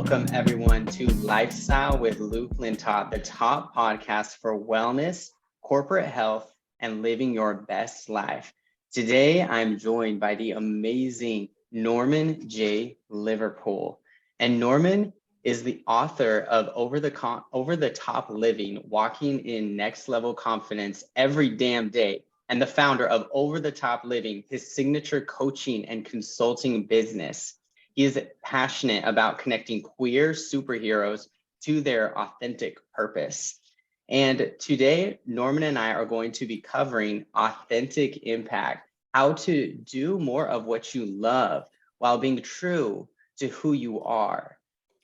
Welcome everyone to Lifestyle with Luke Lintott, the top podcast for wellness, corporate health, and living your best life. Today, I'm joined by the amazing Norman J. Liverpool. And Norman is the author of Over the Top Living, Walking in Next Level Confidence Every Damn Day, and the founder of Over the Top Living, his signature coaching and consulting business. He is passionate about connecting queer superheroes to their authentic purpose. And today, Norman and I are going to be covering authentic impact, how to do more of what you love while being true to who you are.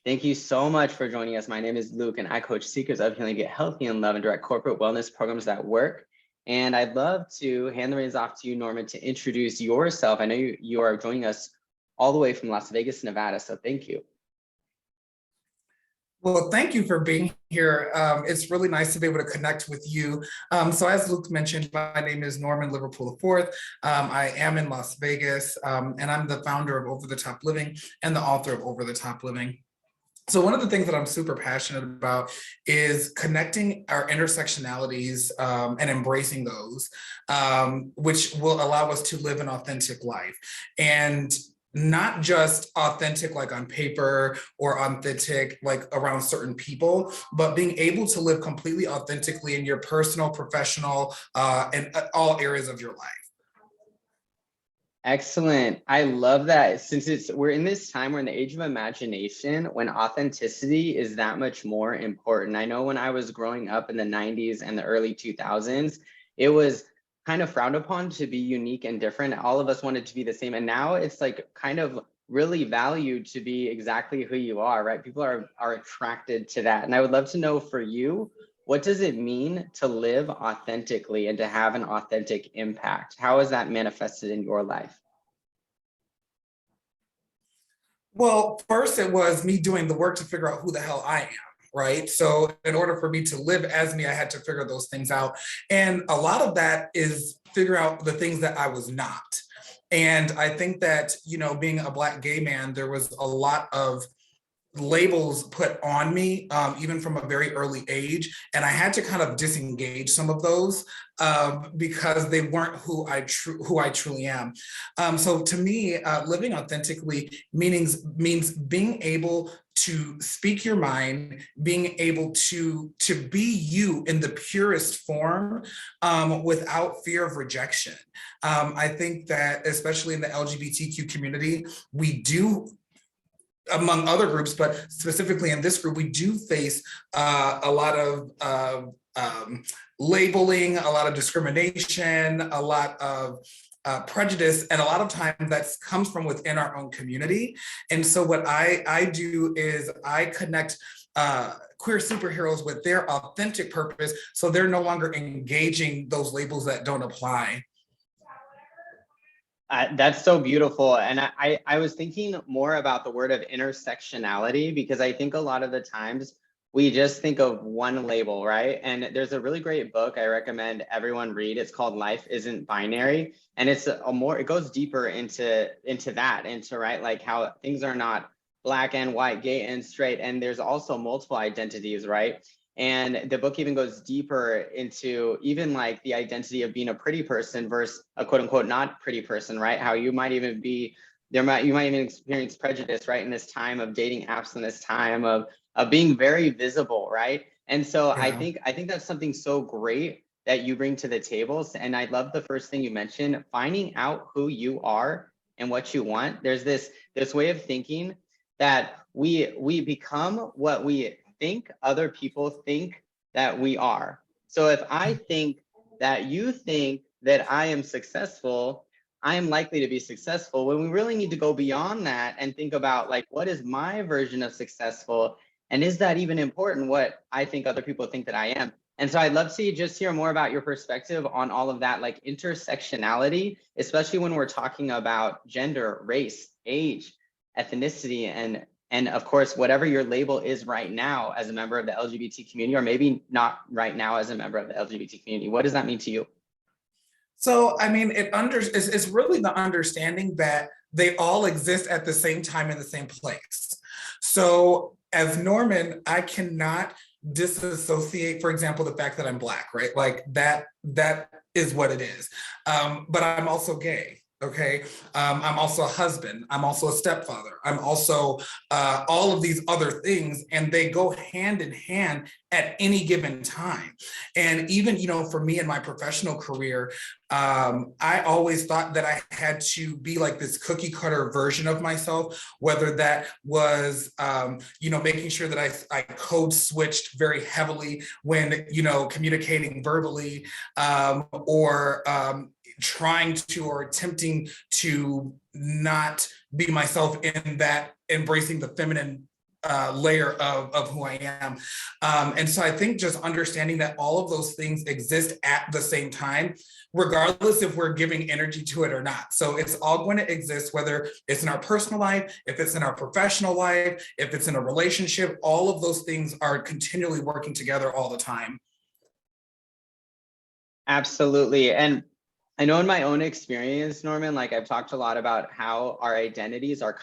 Thank you so much for joining us. My name is Luke, and I coach seekers of healing, get healthy and love, and direct corporate wellness programs that work. And I'd love to hand the reins off to you, Norman, to introduce yourself. I know you are joining us all the way from Las Vegas, Nevada, so thank you. Well, thank you for being here. It's really nice to be able to connect with you. So as Luke mentioned, my name is Norman Liverpool IV. I am in Las Vegas, and I'm the founder of Over the Top Living and the author of Over the Top Living. So one of the things that I'm super passionate about is connecting our intersectionalities and embracing those, which will allow us to live an authentic life. And not just authentic like on paper or authentic like around certain people, but being able to live completely authentically in your personal, professional, and all areas of your life. Excellent. I love that. Since we're in this time, we're in the age of imagination when authenticity is that much more important. I know when I was growing up in the 90s and the early 2000s, it was kind of frowned upon to be unique and different. All of us wanted to be the same. And now it's like kind of really valued to be exactly who you are, right? People are attracted to that. And I would love to know for you, what does it mean to live authentically and to have an authentic impact? How is that manifested in your life? Well, first it was me doing the work to figure out who the hell I am. Right. So in order for me to live as me, I had to figure those things out. And a lot of that is figure out the things that I was not. And I think that, you know, being a Black gay man, there was a lot of labels put on me, even from a very early age. And I had to kind of disengage some of those because they weren't who I truly am. So to me, living authentically means being able to speak your mind, being able to be you in the purest form without fear of rejection. I think that especially in the LGBTQ community, we do, among other groups, but specifically in this group, we do face a lot of labeling, a lot of discrimination, a lot of prejudice, and a lot of times that comes from within our own community. And so what I do is I connect queer superheroes with their authentic purpose, so they're no longer engaging those labels that don't apply. That's so beautiful. And I was thinking more about the word of intersectionality, because I think a lot of the times we just think of one label, right? And there's a really great book I recommend everyone read. It's called Life Isn't Binary. And it's it goes deeper into that, right? Like how things are not black and white, gay and straight. And there's also multiple identities, right? And the book even goes deeper into even like the identity of being a pretty person versus a quote unquote not pretty person, right? How you might even be you might even experience prejudice, right? In this time of dating apps, in this time of being very visible, right? And so yeah. I think that's something so great that you bring to the table. And I love the first thing you mentioned, finding out who you are and what you want. There's this way of thinking that we become what we think other people think that we are. So if I think that you think that I am successful, I am likely to be successful, when we really need to go beyond that and think about like, what is my version of successful? And is that even important, what I think other people think that I am? And so I'd love to just hear more about your perspective on all of that, like intersectionality, especially when we're talking about gender, race, age, ethnicity, and of course, whatever your label is right now as a member of the LGBT community, or maybe not right now as a member of the LGBT community. What does that mean to you? So, I mean, it's really the understanding that they all exist at the same time in the same place. So as Norman, I cannot disassociate, for example, the fact that I'm Black, right? Like that is what it is. But I'm also gay. Okay. I'm also a husband. I'm also a stepfather. I'm also all of these other things, and they go hand in hand at any given time. And even, for me in my professional career, I always thought that I had to be like this cookie cutter version of myself, whether that was, making sure that I code switched very heavily when, communicating verbally, or trying to or attempting to not be myself in that embracing the feminine layer of who I am. And so I think just understanding that all of those things exist at the same time, regardless if we're giving energy to it or not. So it's all going to exist, whether it's in our personal life, if it's in our professional life, if it's in a relationship, all of those things are continually working together all the time. Absolutely. And I know in my own experience, Norman, like I've talked a lot about how our identities are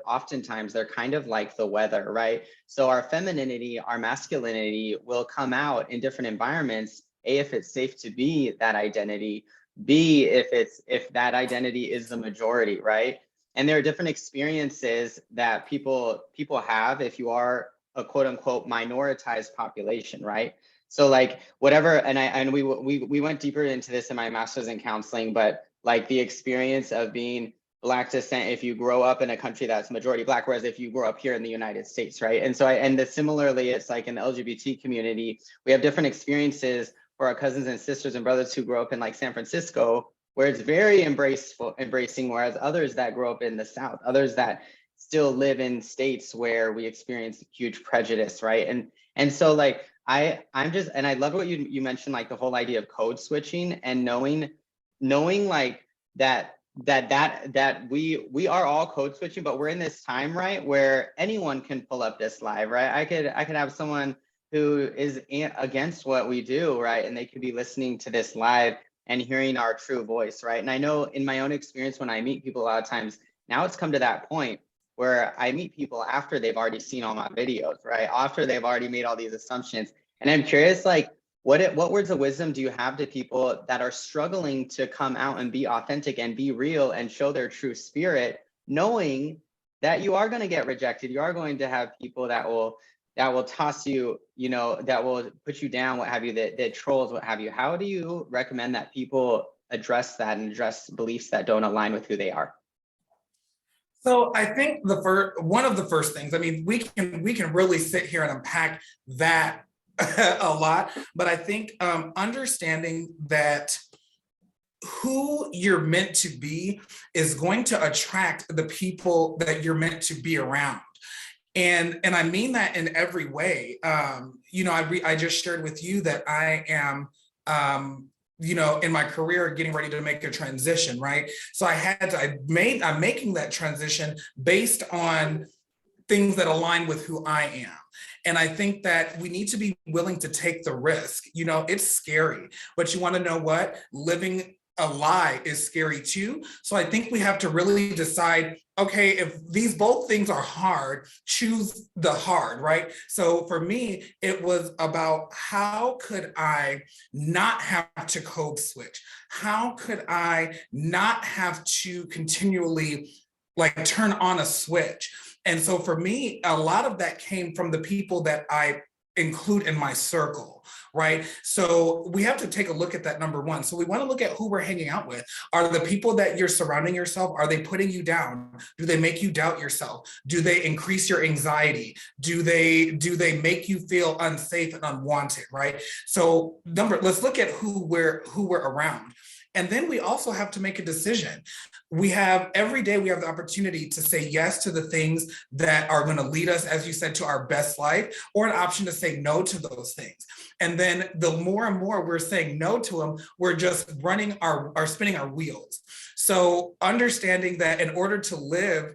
oftentimes they're kind of like the weather, right? So our femininity, our masculinity will come out in different environments. A, if it's safe to be that identity. B, if that identity is the majority, right? And there are different experiences that people have if you are a quote unquote minoritized population, right? So like whatever, and we went deeper into this in my master's in counseling, but like the experience of being Black descent, if you grow up in a country that's majority Black, whereas if you grow up here in the United States, right? And so similarly, it's like in the LGBT community, we have different experiences for our cousins and sisters and brothers who grow up in like San Francisco, where it's very embracing, whereas others that grow up in the South, others that still live in states where we experience huge prejudice, right? And so like I'm just, and I love what you mentioned, like the whole idea of code switching and knowing like that we are all code switching, but we're in this time, right, where anyone can pull up this live, right? I could have someone who is against what we do, right, and they could be listening to this live and hearing our true voice, right? And I know in my own experience when I meet people, a lot of times now it's come to that point where I meet people after they've already seen all my videos, right? After they've already made all these assumptions. And I'm curious, like, what words of wisdom do you have to people that are struggling to come out and be authentic and be real and show their true spirit, knowing that you are going to get rejected, you are going to have people that will toss you, that will put you down, what have you, that trolls, what have you. How do you recommend that people address that and address beliefs that don't align with who they are? So I think one of the first things, I mean, we can really sit here and unpack that a lot, but I think understanding that who you're meant to be is going to attract the people that you're meant to be around. And I mean that in every way. I just shared with you that I am in my career getting ready to make a transition, right? So I'm making that transition based on things that align with who I am. And I think that we need to be willing to take the risk. It's scary, but you want to know what? Living a lie is scary too. So I think we have to really decide, okay, if these both things are hard, choose the hard, right? So for me, it was about how could I not have to code switch? How could I not have to continually like turn on a switch? And so for me, a lot of that came from the people that I include in my circle, right? So we have to take a look at that, number one. So we want to look at who we're hanging out with. Are the people that you're surrounding yourself, are they putting you down? Do they make you doubt yourself? Do they increase your anxiety? Do they make you feel unsafe and unwanted, right? So let's look at who we're around. And then we also have to make a decision. Every day we have the opportunity to say yes to the things that are going to lead us, as you said, to our best life, or an option to say no to those things. And then the more and more we're saying no to them, we're just spinning our wheels. So understanding that in order to live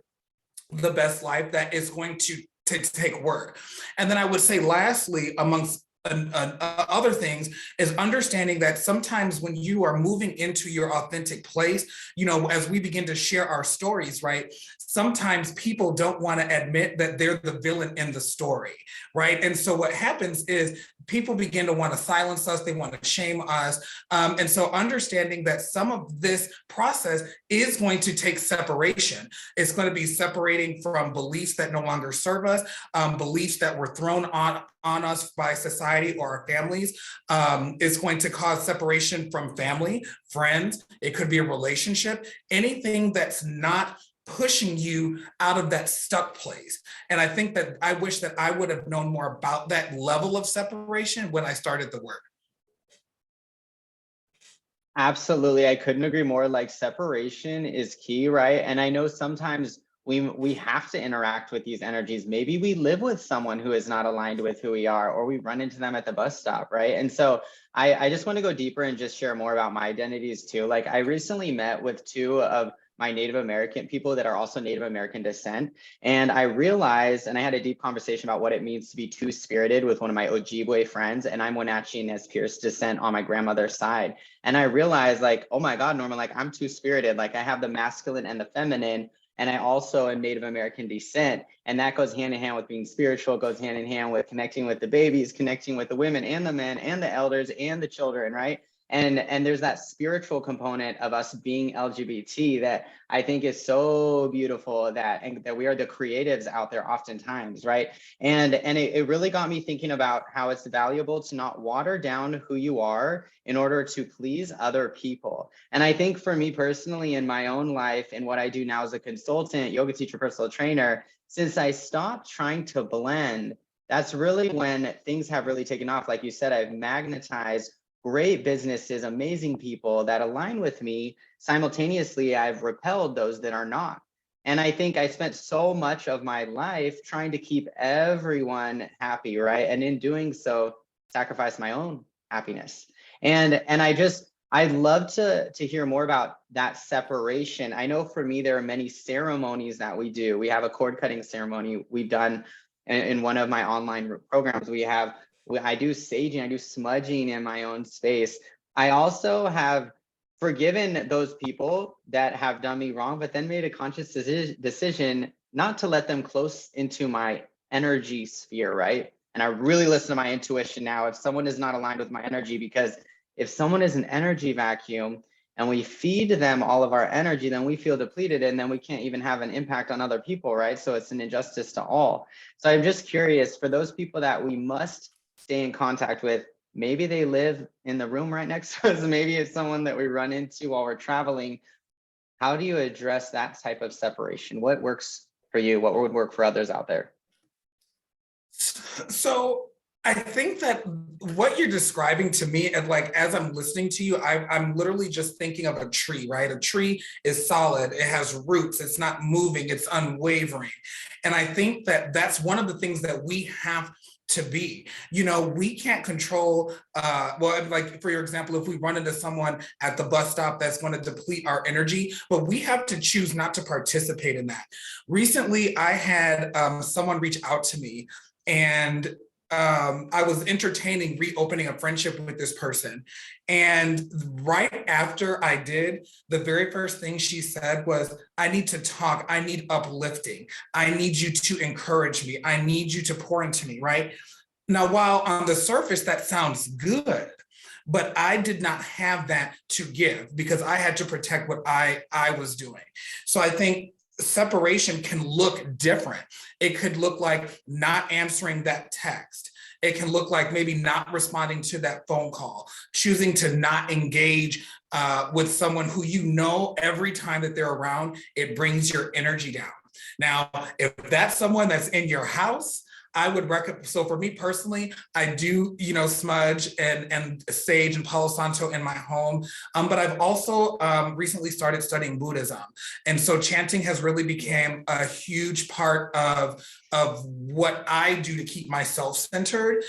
the best life, that is going to take work. And then I would say lastly, amongst other things is understanding that sometimes when you are moving into your authentic place, as we begin to share our stories, right? Sometimes people don't want to admit that they're the villain in the story, right? And so what happens is people begin to want to silence us, they want to shame us. And so understanding that some of this process is going to take separation. It's going to be separating from beliefs that no longer serve us, beliefs that were thrown on us by society or our families. It's going to cause separation from family, friends. It could be a relationship, anything that's not pushing you out of that stuck place. And I think that I wish that I would have known more about that level of separation when I started the work. Absolutely. I couldn't agree more. Like separation is key, right? And I know sometimes we have to interact with these energies. Maybe we live with someone who is not aligned with who we are, or we run into them at the bus stop, right? And so I just want to go deeper and just share more about my identities too. Like I recently met with two of my Native American people that are also Native American descent. And I realized, and I had a deep conversation about what it means to be two-spirited with one of my Ojibwe friends. And I'm Wenatchee and Nez Perce descent on my grandmother's side. And I realized like, oh my God, Norman, like I'm two-spirited. Like I have the masculine and the feminine. And I also am Native American descent. And that goes hand in hand with being spiritual, goes hand in hand with connecting with the babies, connecting with the women and the men and the elders and the children, right? And there's that spiritual component of us being LGBT that I think is so beautiful, that we are the creatives out there oftentimes, right? And it really got me thinking about how it's valuable to not water down who you are in order to please other people. And I think for me personally in my own life and what I do now as a consultant, yoga teacher, personal trainer, since I stopped trying to blend, that's really when things have really taken off. Like you said, I've magnetized great businesses, amazing people that align with me. Simultaneously, I've repelled those that are not. And I think I spent so much of my life trying to keep everyone happy, right? And in doing so, sacrifice my own happiness. And I'd love to hear more about that separation. I know for me, there are many ceremonies that we do. We have a cord cutting ceremony we've done in one of my online programs. I do saging, I do smudging in my own space. I also have forgiven those people that have done me wrong, but then made a conscious decision not to let them close into my energy sphere, right? And I really listen to my intuition now if someone is not aligned with my energy, because if someone is an energy vacuum and we feed them all of our energy, then we feel depleted and then we can't even have an impact on other people, right? So it's an injustice to all. So I'm just curious, for those people that we must stay in contact with, maybe they live in the room right next to us, maybe it's someone that we run into while we're traveling. How do you address that type of separation? What works for you? What would work for others out there? So I think that what you're describing to me, and like as I'm listening to you, I'm literally just thinking of a tree, right? A tree is solid, it has roots, it's not moving, it's unwavering. And I think that that's one of the things that we have to be. We can't control, well, like for your example, if we run into someone at the bus stop that's going to deplete our energy, but we have to choose not to participate in that. Recently, I had someone reach out to me, and I was entertaining reopening a friendship with this person. And right after I did, the very first thing she said was, I need to talk. I need uplifting. I need you to encourage me. I need you to pour into me, right? Now, while on the surface, that sounds good, but I did not have that to give because I had to protect what I was doing. So I think separation can look different. It could look like not answering that text. It can look like maybe not responding to that phone call, choosing to not engage with someone who every time that they're around, it brings your energy down. Now, if that's someone that's in your house, I would recommend, so for me personally, I do, smudge and sage and Palo Santo in my home. But I've also recently started studying Buddhism. And so chanting has really become a huge part of what I do to keep myself centered.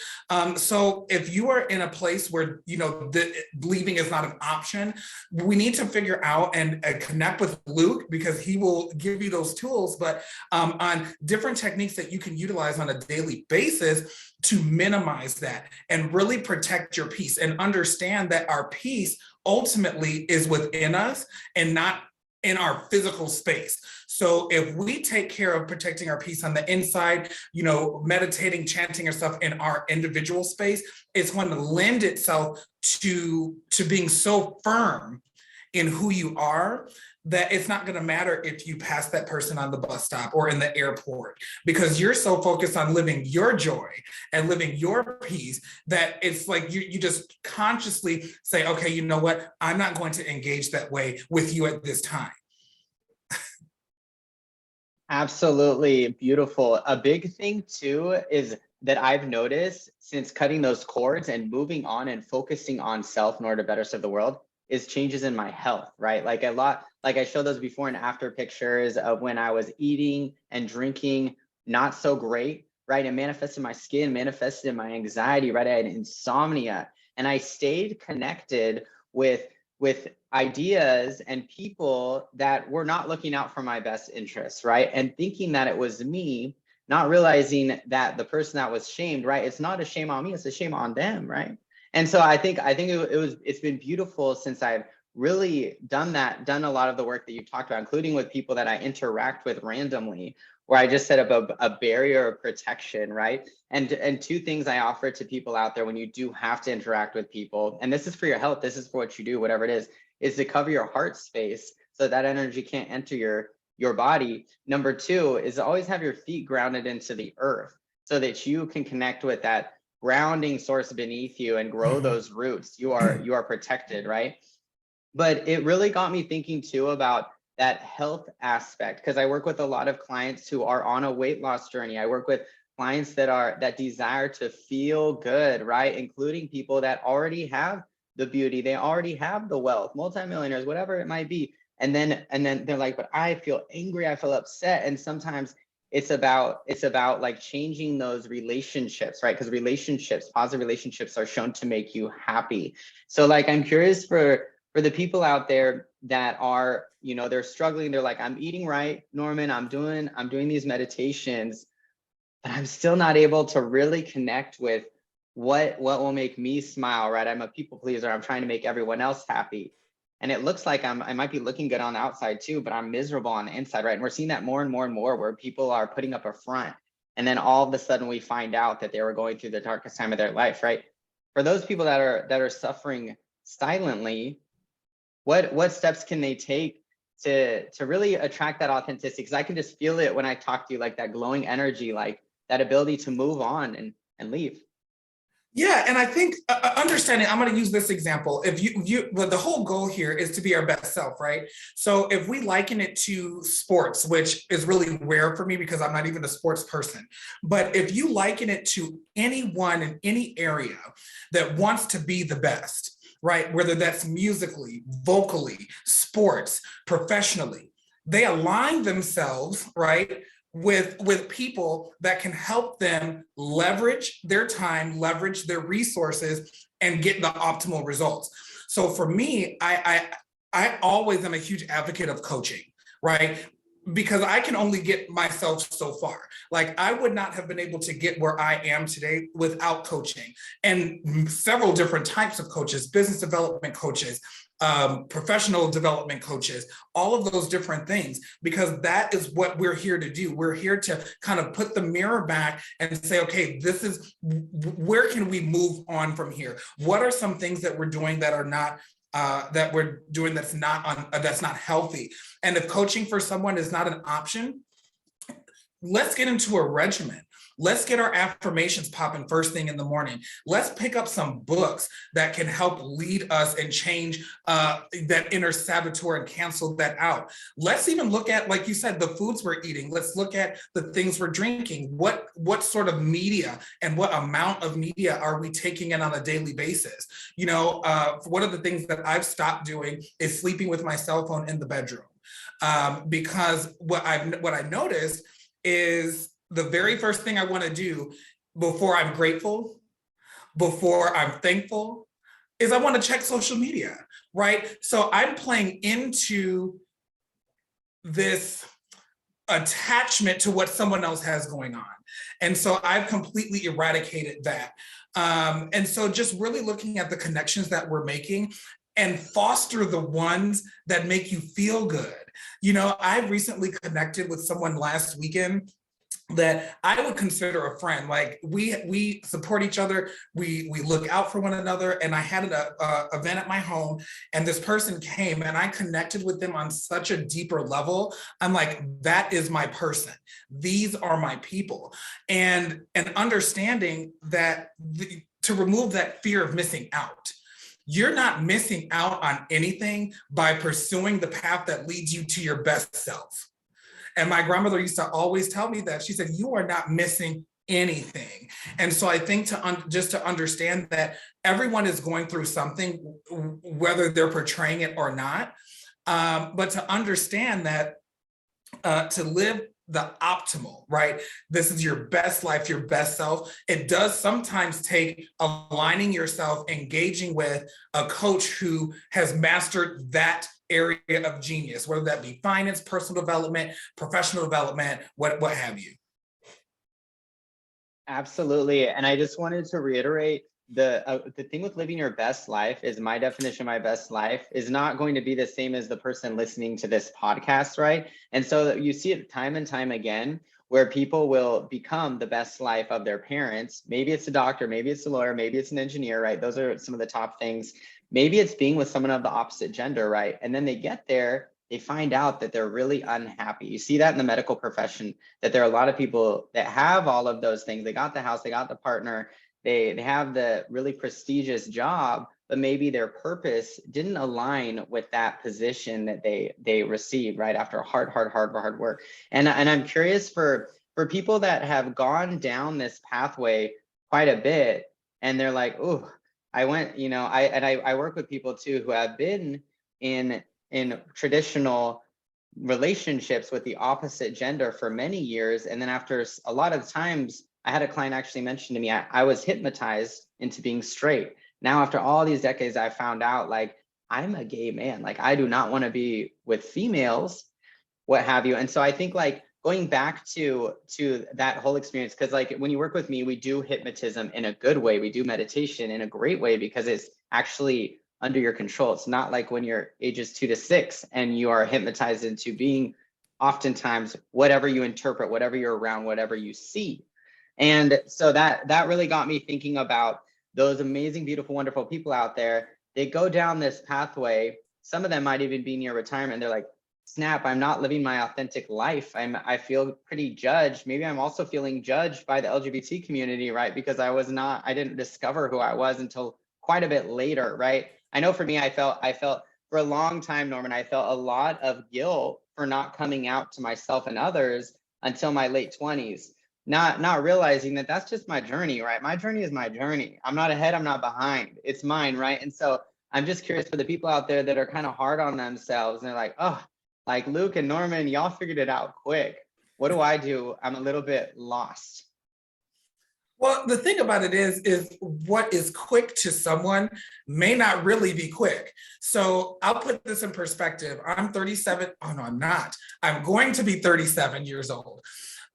So if you are in a place where, leaving is not an option, we need to figure out and connect with Luke, because he will give you those tools, but on different techniques that you can utilize on a daily basis to minimize that and really protect your peace and understand that our peace ultimately is within us and not in our physical space. So if we take care of protecting our peace on the inside, meditating, chanting or stuff in our individual space, it's going to lend itself to being so firm in who you are that it's not going to matter if you pass that person on the bus stop or in the airport, because you're so focused on living your joy and living your peace that it's like you just consciously say, okay, you know what? I'm not going to engage that way with you at this time. Absolutely beautiful. A big thing too is that I've noticed since cutting those cords and moving on and focusing on self in order to better serve the world is changes in my health, right? Like I showed those before and after pictures of when I was eating and drinking not so great, right? It manifested in my skin, manifested in my anxiety, right? I had insomnia, and I stayed connected with ideas and people that were not looking out for my best interests, right? And thinking that it was me, not realizing that the person that was shamed, right? It's not a shame on me, it's a shame on them, right? And so I think it's been beautiful since I've really done a lot of the work that you talked about, including with people that I interact with randomly, where I just set up a barrier of protection, right? And two things I offer to people out there when you do have to interact with people, and this is for your health, this is for what you do, whatever it is to cover your heart space so that energy can't enter your body. Number two is always have your feet grounded into the earth so that you can connect with that grounding source beneath you and grow those roots. You are protected, right? But it really got me thinking too about that health aspect, because I work with a lot of clients who are on a weight loss journey. I work with clients that desire to feel good, right? Including people that already have the beauty, they already have the wealth, multimillionaires, whatever it might be. And then they're like, but I feel angry, I feel upset. And sometimes it's about like changing those relationships, right? Because positive relationships are shown to make you happy. So like, I'm curious for the people out there that are, they're struggling. They're like, I'm eating right, Norman, I'm doing these meditations, but I'm still not able to really connect with what will make me smile, right? I'm a people pleaser. I'm trying to make everyone else happy. And it looks like I might be looking good on the outside too, but I'm miserable on the inside, right? And we're seeing that more and more and more, where people are putting up a front. And then all of a sudden we find out that they were going through the darkest time of their life, right? For those people that are suffering silently, what steps can they take to really attract that authenticity? Because I can just feel it when I talk to you, like that glowing energy, like that ability to move on and leave. Yeah, and I think understanding, I'm going to use this example. If the whole goal here is to be our best self, right? So if we liken it to sports, which is really rare for me because I'm not even a sports person, but if you liken it to anyone in any area that wants to be the best, right? Whether that's musically, vocally, sports, professionally, they align themselves, right, with people that can help them leverage their time, leverage their resources, and get the optimal results. So for me, I always am a huge advocate of coaching, right? Because I can only get myself so far. Like, I would not have been able to get where I am today without coaching, and several different types of coaches, business development coaches, professional development coaches, all of those different things, because that is what we're here to do. We're here to kind of put the mirror back and say, okay, this is, where can we move on from here? What are some things that we're doing that are not that's not healthy? And if coaching for someone is not an option, let's get into a regimen. Let's get our affirmations popping first thing in the morning. Let's pick up some books that can help lead us and change that inner saboteur and cancel that out. Let's even look at, like you said, the foods we're eating. Let's look at the things we're drinking. What sort of media and what amount of media are we taking in on a daily basis? One of the things that I've stopped doing is sleeping with my cell phone in the bedroom, because what I noticed is the very first thing I want to do before I'm grateful, before I'm thankful, is I want to check social media, right? So I'm playing into this attachment to what someone else has going on. And so I've completely eradicated that. And so just really looking at the connections that we're making and foster the ones that make you feel good. You know, I recently connected with someone last weekend that I would consider a friend. Like we support each other, we look out for one another. And I had an event at my home, and this person came, and I connected with them on such a deeper level. I'm like, that is my person. These are my people, and understanding that to remove that fear of missing out. You're not missing out on anything by pursuing the path that leads you to your best self. And my grandmother used to always tell me that. She said, you are not missing anything. And so I think just to understand that everyone is going through something, whether they're portraying it or not, but to understand that to live the optimal, right? This is your best life, your best self. It does sometimes take aligning yourself, engaging with a coach who has mastered that area of genius, whether that be finance, personal development, professional development, what have you. Absolutely. And I just wanted to reiterate the thing with living your best life is, my definition of my best life is not going to be the same as the person listening to this podcast, right? And so you see it time and time again where people will become the best life of their parents. Maybe it's a doctor, maybe it's a lawyer, maybe it's an engineer, right? Those are some of the top things. Maybe it's being with someone of the opposite gender, right? And then they get there, they find out that they're really unhappy. You see that in the medical profession, that there are a lot of people that have all of those things. They got the house, they got the partner, they have the really prestigious job, but maybe their purpose didn't align with that position that they received, right, after hard work. And I'm curious for people that have gone down this pathway quite a bit, and they're like, oh, I went, you know, I work with people too who have been in traditional relationships with the opposite gender for many years. And then after a lot of times, I had a client actually mention to me, I was hypnotized into being straight. Now, after all these decades, I found out, like, I'm a gay man. Like, I do not want to be with females, what have you. And so I think, like, going back to that whole experience, because like when you work with me, we do hypnotism in a good way. We do meditation in a great way because it's actually under your control. It's not like when you're ages 2 to 6 and you are hypnotized into being oftentimes whatever you interpret, whatever you're around, whatever you see. And so that really got me thinking about those amazing, beautiful, wonderful people out there. They go down this pathway. Some of them might even be near retirement. They're like, snap, I'm not living my authentic life. I feel pretty judged. Maybe I'm also feeling judged by the LGBT community, right? Because I didn't discover who I was until quite a bit later, right? I know for me, I felt for a long time, Norman, I felt a lot of guilt for not coming out to myself and others until my late 20s. Not realizing that that's just my journey, right? My journey is my journey. I'm not ahead, I'm not behind. It's mine, right? And so I'm just curious for the people out there that are kind of hard on themselves and they're like, oh, like Luke and Norman, y'all figured it out quick. What do I do? I'm a little bit lost. Well, the thing about it is what is quick to someone may not really be quick. So I'll put this in perspective. I'm 37. Oh, no, I'm not. I'm going to be 37 years old.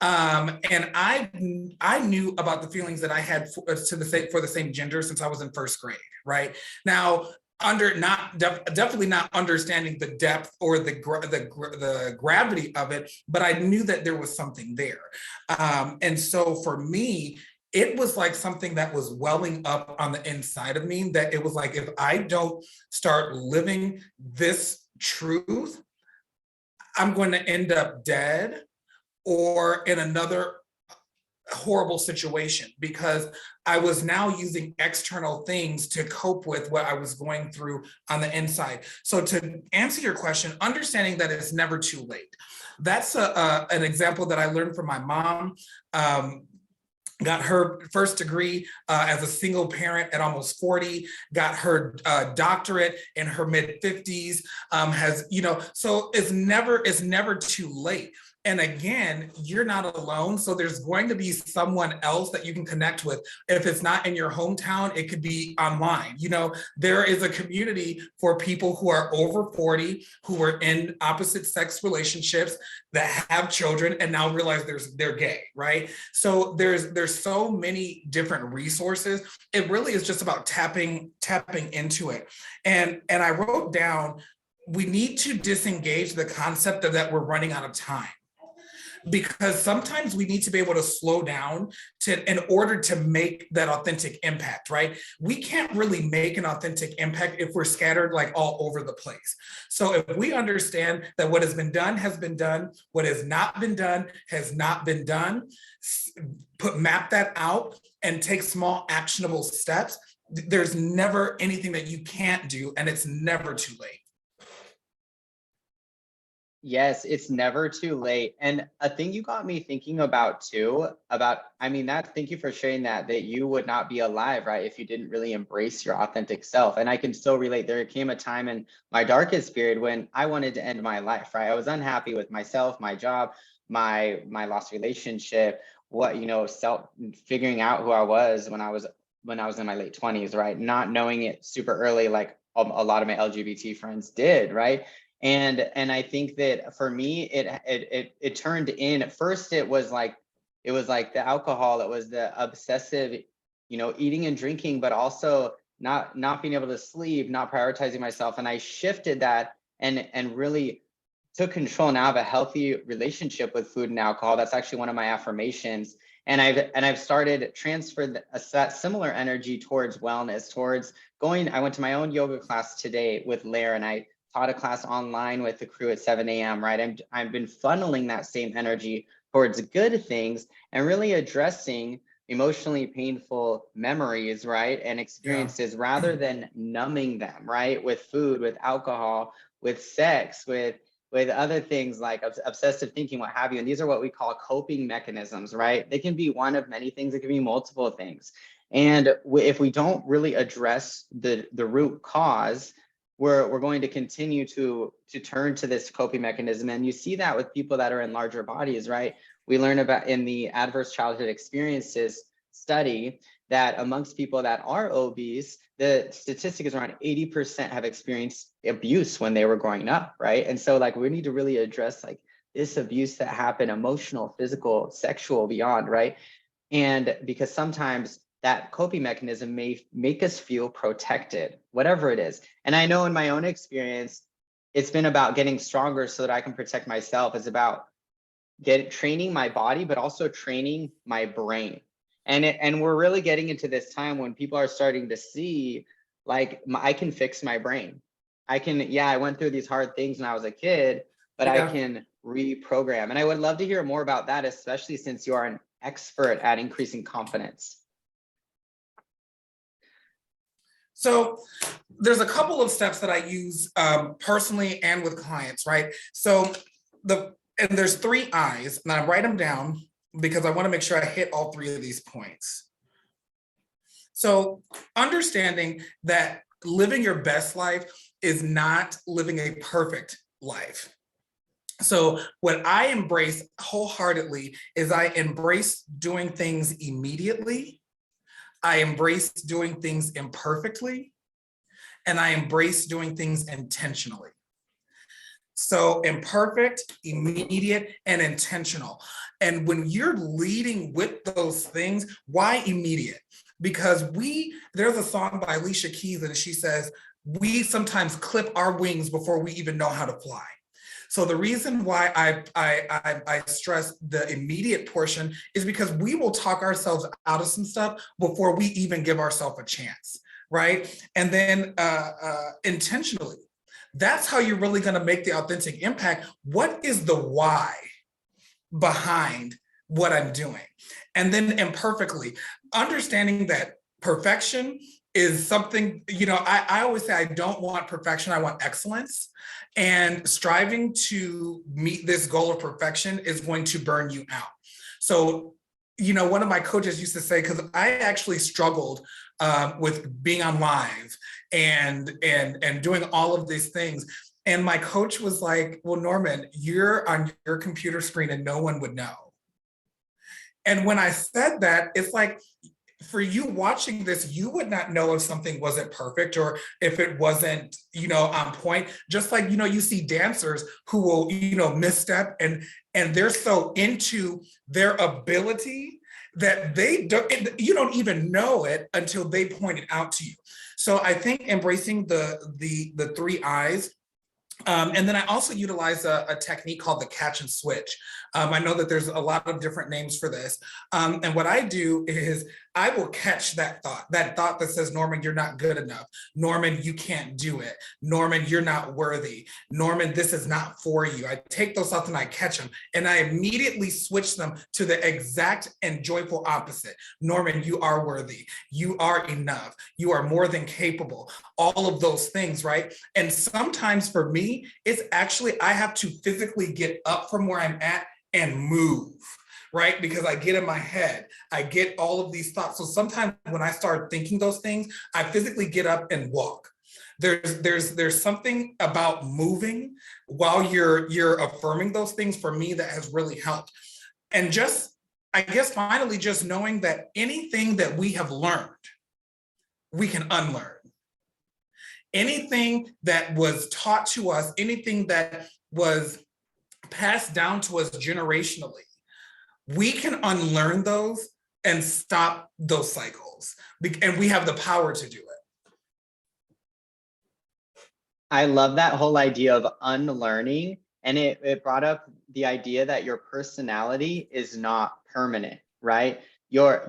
And I knew about the feelings that I had for the same gender since I was in first grade, right? Now, definitely not understanding the depth or the gravity of it, but I knew that there was something there. And so for me, it was like something that was welling up on the inside of me, that it was like, if I don't start living this truth, I'm going to end up dead or in another horrible situation, because I was now using external things to cope with what I was going through on the inside. So to answer your question, understanding that it's never too late. That's an example that I learned from my mom. Got her first degree as a single parent at almost 40, got her doctorate in her mid 50s, has, you know, so it's never too late. And again, you're not alone. So there's going to be someone else that you can connect with. If it's not in your hometown, it could be online. You know, there is a community for people who are over 40, who are in opposite sex relationships, that have children and now realize they're gay, right? So there's so many different resources. It really is just about tapping into it. And I wrote down, we need to disengage the concept of that we're running out of time, because sometimes we need to be able to slow down in order to make that authentic impact, right? We can't really make an authentic impact if we're scattered like all over the place. So if we understand that what has been done has been done, what has not been done has not been done, map that out and take small actionable steps, there's never anything that you can't do, and it's never too late. Yes, it's never too late. And a thing you got me thinking about too, thank you for sharing that you would not be alive, right, if you didn't really embrace your authentic self. And I can still relate. There came a time in my darkest period when I wanted to end my life, right? I was unhappy with myself, my job, my lost relationship, figuring out who I was when I was in my late 20s, right? Not knowing it super early, like a lot of my LGBT friends did, right? And I think that for me, it turned in. At first, it was like the alcohol, it was the obsessive, eating and drinking, but also not being able to sleep, not prioritizing myself. And I shifted that and really took control now of a healthy relationship with food and alcohol. That's actually one of my affirmations. And I've started transferred that similar energy towards wellness, towards going. I went to my own yoga class today with Lair, and I taught a class online with the crew at 7 a.m. Right, I've been funneling that same energy towards good things and really addressing emotionally painful memories, right, and experiences, rather than numbing them, right, with food, with alcohol, with sex, with other things like obsessive thinking, what have you. And these are what we call coping mechanisms, right? They can be one of many things. It can be multiple things. And if we don't really address the root cause, we're going to continue to turn to this coping mechanism. And you see that with people that are in larger bodies, right? We learn about in the adverse childhood experiences study that amongst people that are obese, the statistic is around 80% have experienced abuse when they were growing up, right? And so like we need to really address like this abuse that happened, emotional, physical, sexual, beyond, right? And because sometimes that coping mechanism may make us feel protected, whatever it is. And I know in my own experience, it's been about getting stronger so that I can protect myself. It's about training my body, but also training my brain. And we're really getting into this time when people are starting to see, like, I can fix my brain. I went through these hard things when I was a kid, but I can reprogram. And I would love to hear more about that, especially since you are an expert at increasing confidence. So there's a couple of steps that I use personally and with clients, right? So there's 3 I's, and I write them down because I want to make sure I hit all 3 of these points. So understanding that living your best life is not living a perfect life. So what I embrace wholeheartedly is I embrace doing things immediately. I embrace doing things imperfectly, and I embrace doing things intentionally. So imperfect, immediate, and intentional. And when you're leading with those things, why immediate? Because there's a song by Alicia Keys, and she says, we sometimes clip our wings before we even know how to fly. So the reason why I stress the immediate portion is because we will talk ourselves out of some stuff before we even give ourselves a chance, right? And then intentionally, that's how you're really going to make the authentic impact. What is the why behind what I'm doing? And then imperfectly, understanding that perfection is something, I always say I don't want perfection, I want excellence. And striving to meet this goal of perfection is going to burn you out. So, one of my coaches used to say, because I actually struggled with being on live and doing all of these things. And my coach was like, well, Norman, you're on your computer screen and no one would know. And when I said that, it's like, for you watching this, you would not know if something wasn't perfect or if it wasn't, on point. Just like, you see dancers who will, misstep and they're so into their ability that you don't even know it until they point it out to you. So I think embracing the three eyes. And then I also utilize a technique called the catch and switch. I know that there's a lot of different names for this. And what I do is I will catch that thought that says, Norman, you're not good enough. Norman, you can't do it. Norman, you're not worthy. Norman, this is not for you. I take those thoughts and I catch them and I immediately switch them to the exact and joyful opposite. Norman, you are worthy. You are enough. You are more than capable. All of those things, right? And sometimes for me, it's actually, I have to physically get up from where I'm at and move, right? Because I get in my head, I get all of these thoughts. So sometimes when I start thinking those things, I physically get up and walk. There's something about moving while you're affirming those things for me that has really helped. And just, I guess finally, just knowing that anything that we have learned, we can unlearn. Anything that was taught to us, anything that was passed down to us generationally, we can unlearn those and stop those cycles. And we have the power to do it. I love that whole idea of unlearning. And it brought up the idea that your personality is not permanent, right? Your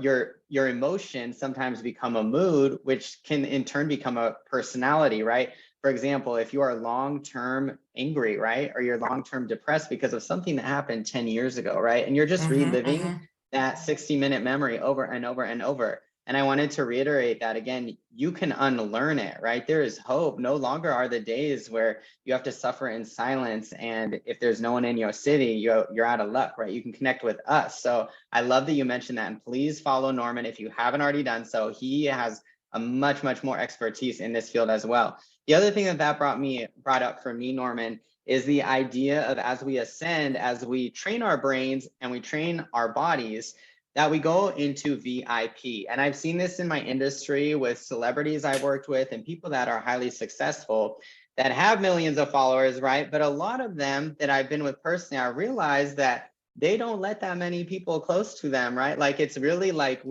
emotions sometimes become a mood, which can in turn become a personality, right? For example, if you are long-term angry, right? Or you're long-term depressed because of something that happened 10 years ago, right? And you're just reliving that 60-minute memory over and over and over. And I wanted to reiterate that again, you can unlearn it, right? There is hope. No longer are the days where you have to suffer in silence. And if there's no one in your city, you're out of luck, right? You can connect with us. So I love that you mentioned that. And please follow Norman if you haven't already done so. He has a much more expertise in this field as well. The other thing that brought up for me, Norman, is the idea of as we ascend, as we train our brains and we train our bodies, that we go into VIP. And I've seen this in my industry with celebrities I've worked with and people that are highly successful that have millions of followers, right? But a lot of them that I've been with personally, I realize that they don't let that many people close to them, right? Like it's really like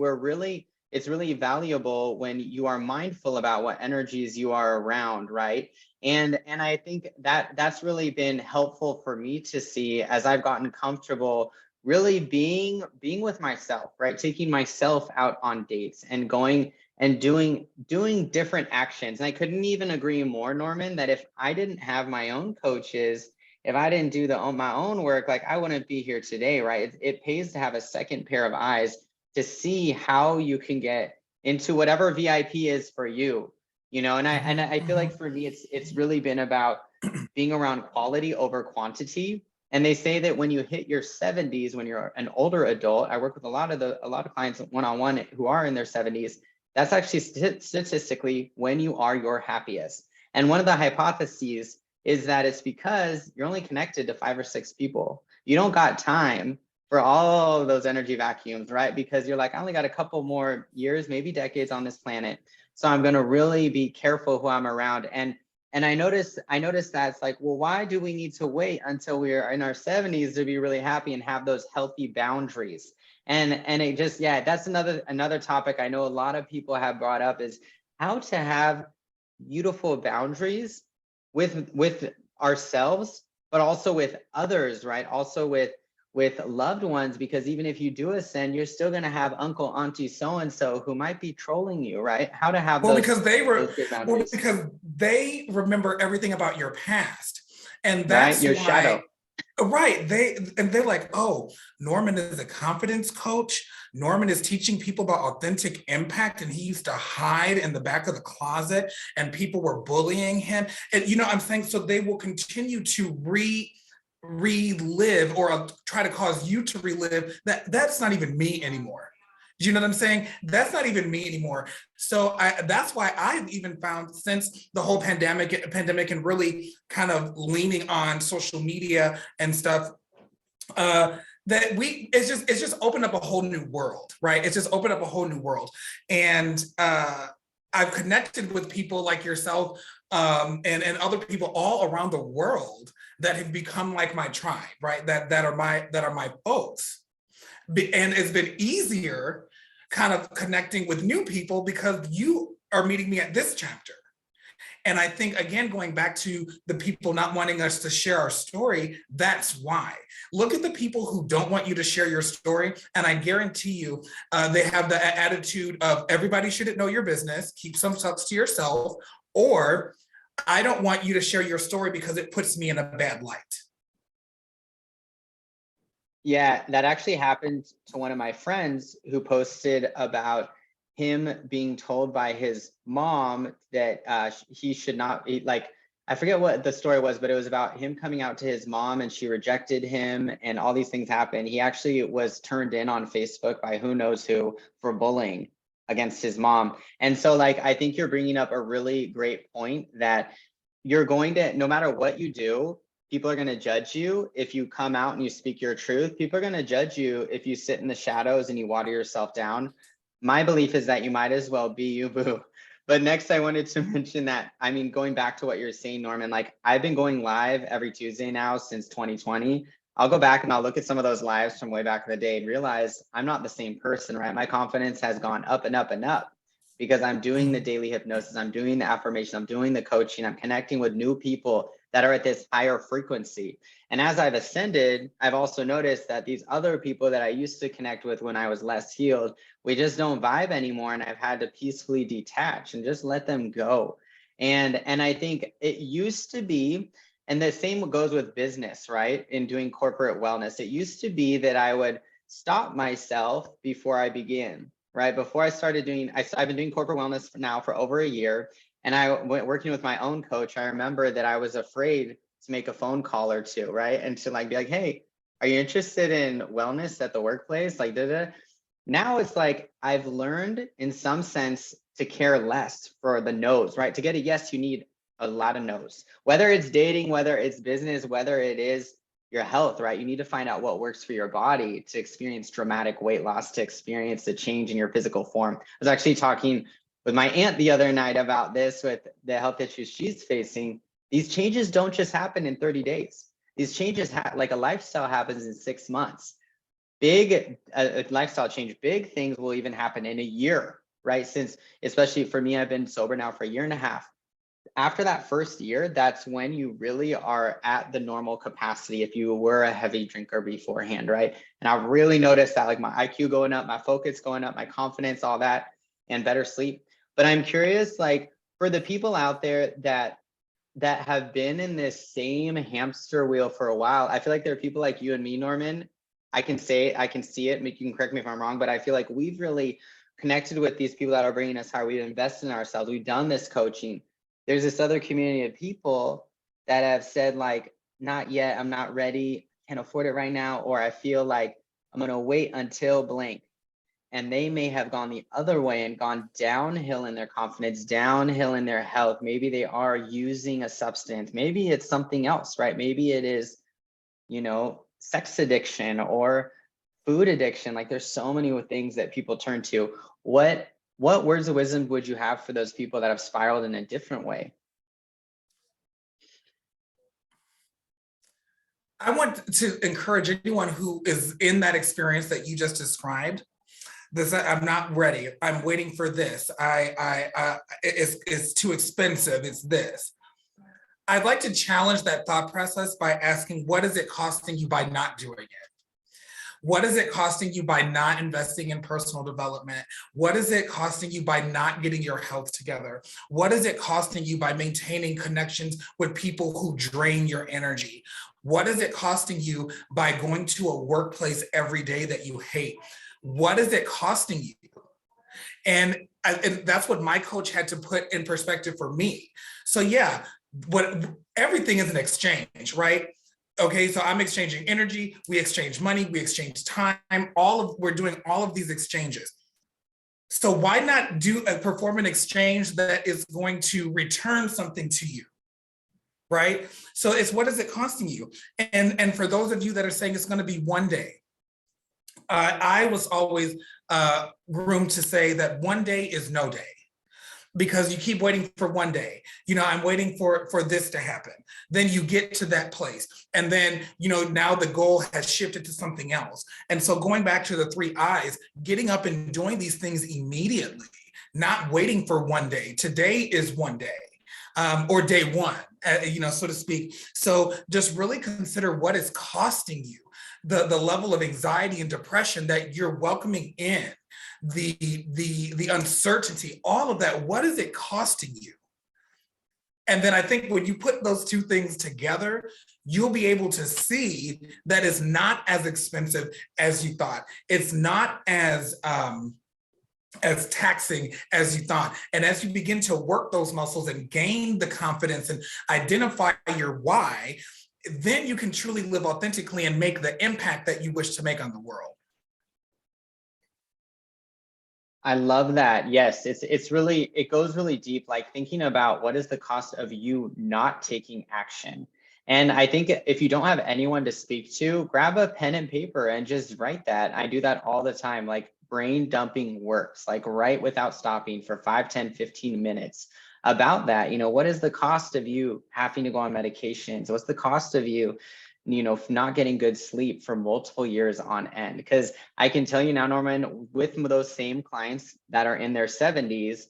it's really valuable when you are mindful about what energies you are around, right? And I think that that's really been helpful for me to see as I've gotten comfortable really being with myself, right? Taking myself out on dates and going and doing different actions. And I couldn't even agree more, Norman, that if I didn't have my own coaches, if I didn't do my own work, like I wouldn't be here today, right? It pays to have a second pair of eyes to see how you can get into whatever VIP is for you, and I feel like for me, it's really been about being around quality over quantity. And they say that when you hit your 70s, when you're an older adult, I work with a lot of clients one-on-one who are in their 70s. That's actually statistically when you are your happiest. And one of the hypotheses is that it's because you're only connected to 5 or 6 people. You don't got time for all of those energy vacuums, right? Because you're like, I only got a couple more years, maybe decades on this planet. So I'm going to really be careful who I'm around. And I noticed that it's like, well, why do we need to wait until we're in our 70s to be really happy and have those healthy boundaries? And it just, yeah, that's another topic I know a lot of people have brought up is how to have beautiful boundaries with ourselves, but also with others, right? Also with loved ones, because even if you do ascend, you're still going to have uncle, auntie, so-and-so who might be trolling you, right? How to have those good boundaries. Because they remember everything about your past. And that's right? Your why, shadow. Right. They're like, oh, Norman is a confidence coach. Norman is teaching people about authentic impact. And he used to hide in the back of the closet and people were bullying him. And I'm saying, so they will continue to relive or try to cause you to relive that's not even me anymore. Do you know what I'm saying? That's not even me anymore. So that's why I've even found, since the whole pandemic and really kind of leaning on social media and stuff, that it's just opened up a whole new world, right? It's just opened up a whole new world. And I've connected with people like yourself, and other people all around the world that have become like my tribe, right? That are my folks. And it's been easier kind of connecting with new people because you are meeting me at this chapter. And I think, again, going back to the people not wanting us to share our story, that's why. Look at the people who don't want you to share your story. And I guarantee you, they have the attitude of everybody should know your business, keep some stuff to yourself, or I don't want you to share your story because it puts me in a bad light. Yeah, that actually happened to one of my friends who posted about him being told by his mom that he should not eat, like, I forget what the story was, but it was about him coming out to his mom and she rejected him and all these things happened. He actually was turned in on Facebook by who knows who for bullying against his mom. And so, like, I think you're bringing up a really great point that you're going to, no matter what you do, people are going to judge you if you come out and you speak your truth. People are going to judge you if you sit in the shadows and you water yourself down. My belief is that you might as well be you, boo. But next, I wanted to mention that, I mean, going back to what you're saying, Norman, like, I've been going live every Tuesday now since 2020. I'll go back and I'll look at some of those lives from way back in the day and realize I'm not the same person, right? My confidence has gone up and up and up because I'm doing the daily hypnosis, I'm doing the affirmation, I'm doing the coaching, I'm connecting with new people that are at this higher frequency. And as I've ascended, I've also noticed that these other people that I used to connect with when I was less healed, we just don't vibe anymore. And I've had to peacefully detach and just let them go. And I think it used to be, and the same goes with business, right? In doing corporate wellness, it used to be that I would stop myself before I begin, right? Before I started doing, I've been doing corporate wellness now for over a year. And I went working with my own coach. I remember that I was afraid to make a phone call or two, right? And to, like, be like, hey, are you interested in wellness at the workplace? Like, now it's like, I've learned in some sense to care less for the no's, right? To get a yes, you need a lot of no's, whether it's dating, whether it's business, whether it is your health, right? You need to find out what works for your body to experience dramatic weight loss, to experience a change in your physical form. I was actually talking with my aunt the other night about this, with the health issues she's facing. These changes don't just happen in 30 days. These changes, like a lifestyle, happens in 6 months. Big lifestyle change, big things will even happen in a year, right? Since, especially for me, I've been sober now for a year and a half. After that first year, that's when you really are at the normal capacity if you were a heavy drinker beforehand, right? And I've really noticed that, like, my IQ going up, my focus going up, my confidence, all that, and better sleep. But I'm curious, like, for the people out there that have been in this same hamster wheel for a while, I feel like there are people like you and me, Norman. I can see it. You can correct me if I'm wrong, but I feel like we've really connected with these people that are bringing us higher. We've invested in ourselves. We've done this coaching. There's this other community of people that have said, like, not yet, I'm not ready, can't afford it right now, or I feel like I'm going to wait until blank. And they may have gone the other way and gone downhill in their confidence, downhill in their health. Maybe they are using a substance. Maybe it's something else, right? Maybe it is, sex addiction or food addiction. Like, there's so many things that people turn to. What words of wisdom would you have for those people that have spiraled in a different way? I want to encourage anyone who is in that experience that you just described. This, I'm not ready. I'm waiting for this. It's too expensive. It's this. I'd like to challenge that thought process by asking, what is it costing you by not doing it? What is it costing you by not investing in personal development? What is it costing you by not getting your health together? What is it costing you by maintaining connections with people who drain your energy? What is it costing you by going to a workplace every day that you hate? What is it costing you? And that's what my coach had to put in perspective for me. So yeah, everything is an exchange, right? Okay, so I'm exchanging energy, we exchange money, we exchange time, we're doing all of these exchanges. So why not perform an exchange that is going to return something to you? Right? So it's, what is it costing you? And for those of you that are saying it's going to be one day, I was always groomed to say that one day is no day, because you keep waiting for one day. I'm waiting for this to happen. Then you get to that place. And then, now the goal has shifted to something else. And so going back to the 3 I's, getting up and doing these things immediately, not waiting for one day. Today is one day. Or day one, so to speak. So just really consider what is costing you, the level of anxiety and depression that you're welcoming in, the uncertainty, all of that. What is it costing you? And then I think when you put those two things together, you'll be able to see that it's not as expensive as you thought. It's not as taxing as you thought. And as you begin to work those muscles and gain the confidence and identify your why, then you can truly live authentically and make the impact that you wish to make on the world. I love that. Yes, it goes really deep, like thinking about what is the cost of you not taking action. And I think if you don't have anyone to speak to, grab a pen and paper and just write that. I do that all the time. Like, brain dumping works, like write without stopping for 5, 10, 15 minutes about that. What is the cost of you having to go on medications? What's the cost of you, not getting good sleep for multiple years on end? Because I can tell you now, Norman, with those same clients that are in their 70s,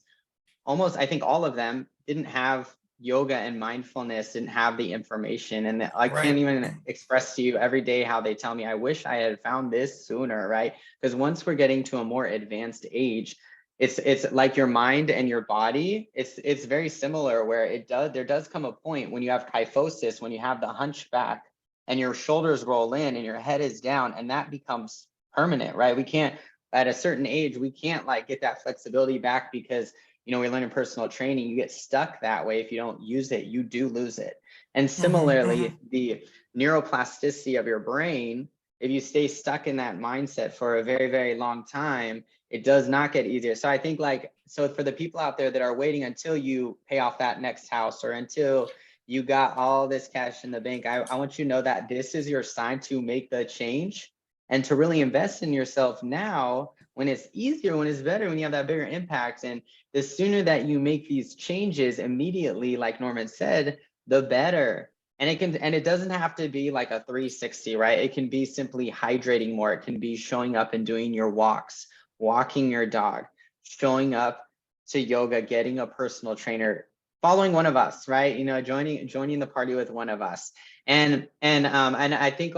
almost, I think all of them didn't have yoga and mindfulness, didn't have the information. And I Right. can't even express to you every day how they tell me, I wish I had found this sooner, right? Because once we're getting to a more advanced age, it's like your mind and your body, it's very similar, where there does come a point when you have kyphosis, when you have the hunchback and your shoulders roll in and your head is down, and that becomes permanent, right? We can't, at a certain age, we can't like get that flexibility back, because we learn in personal training, you get stuck that way. If you don't use it, you do lose it. And similarly, the neuroplasticity of your brain, if you stay stuck in that mindset for a very, very long time, it does not get easier. So I think, so for the people out there that are waiting until you pay off that next house, or until you got all this cash in the bank, I want you to know that this is your sign to make the change and to really invest in yourself now, when it's easier, when it's better, when you have that bigger impact. And the sooner that you make these changes immediately, like Norman said, the better. And it doesn't have to be like a 360, right? It can be simply hydrating more. It can be showing up and doing your walks, walking your dog, showing up to yoga, getting a personal trainer, following one of us, right? Joining the party with one of us. And I think,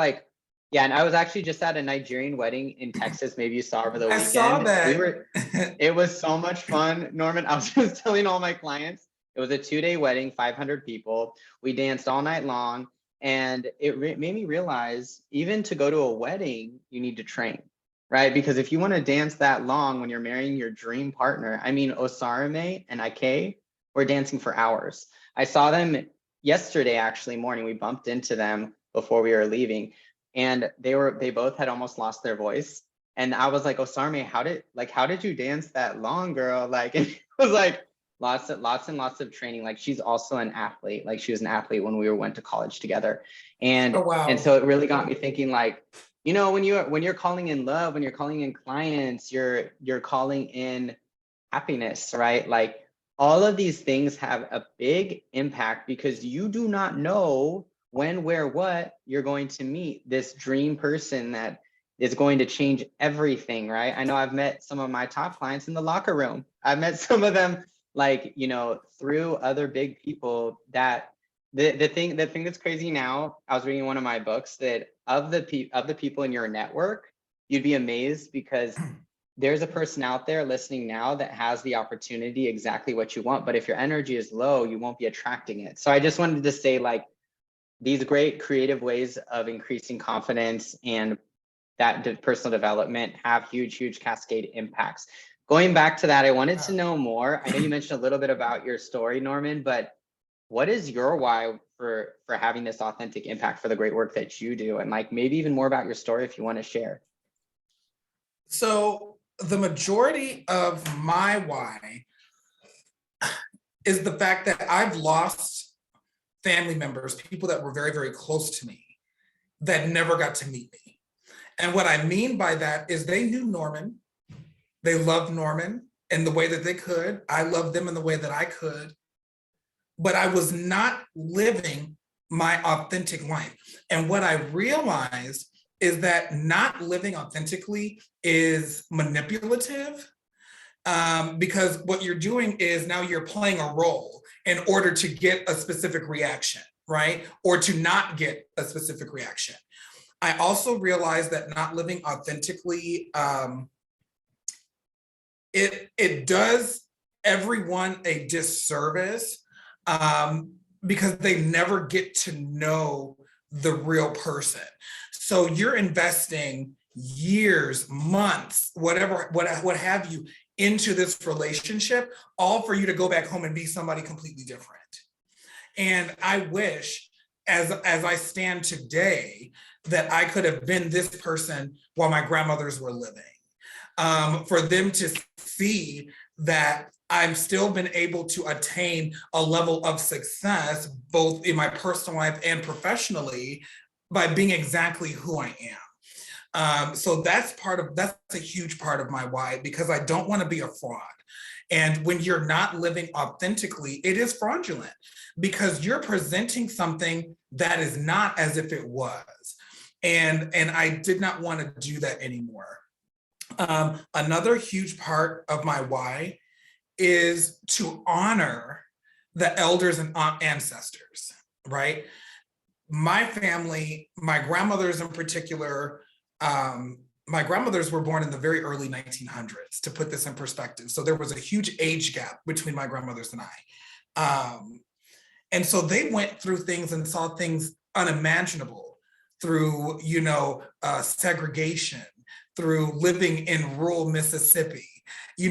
yeah, and I was actually just at a Nigerian wedding in Texas. Maybe you saw over the weekend. I saw that. It was so much fun, Norman. I was just telling all my clients, it was a 2-day wedding, 500 people. We danced all night long. And it made me realize, even to go to a wedding, you need to train, right? Because if you want to dance that long when you're marrying your dream partner, I mean, Osarame and Ike were dancing for hours. I saw them yesterday, actually, morning. We bumped into them before we were leaving. And they both had almost lost their voice. And I was like, Osarme, how did you dance that long, girl? Like, and it was like lots and lots of training. Like, she's also an athlete. Like, she was an athlete when we went to college together. And Oh, wow. And so it really got me thinking, like, when you're calling in love, when you're calling in clients, you're calling in happiness, right? Like, all of these things have a big impact, because you do not know when, where, what you're going to meet this dream person that is going to change everything, right? I know I've met some of my top clients in the locker room. I've met some of them, through other big people. That the thing that's crazy now, I was reading one of my books, that of the people in your network, you'd be amazed, because there's a person out there listening now that has the opportunity, exactly what you want. But if your energy is low, you won't be attracting it. So I just wanted to say, these great creative ways of increasing confidence and that personal development have huge cascade impacts. Going back to that, I wanted to know more. I know you mentioned a little bit about your story, Norman, but what is your why for having this authentic impact for the great work that you do? And maybe even more about your story if you want to share. So the majority of my why is the fact that I've lost family members, people that were very, very close to me that never got to meet me. And what I mean by that is they knew Norman, they loved Norman in the way that they could. I loved them in the way that I could, but I was not living my authentic life. And what I realized is that not living authentically is manipulative, because what you're doing is now you're playing a role in order to get a specific reaction, right? Or to not get a specific reaction. I also realized that not living authentically, it does everyone a disservice, because they never get to know the real person. So you're investing years, months, whatever, what have you, into this relationship, all for you to go back home and be somebody completely different. And I wish, as I stand today, that I could have been this person while my grandmothers were living. For them to see that I've still been able to attain a level of success, both in my personal life and professionally, by being exactly who I am. So that's a huge part of my why, because I don't want to be a fraud. And when you're not living authentically, it is fraudulent, because you're presenting something that is not as if it was. And I did not want to do that anymore. Another huge part of my why is to honor the elders and ancestors, right? My family, my grandmothers in particular, my grandmothers were born in the very early 1900s, to put this in perspective. So there was a huge age gap between my grandmothers and I. And so they went through things and saw things unimaginable through, segregation, through living in rural Mississippi,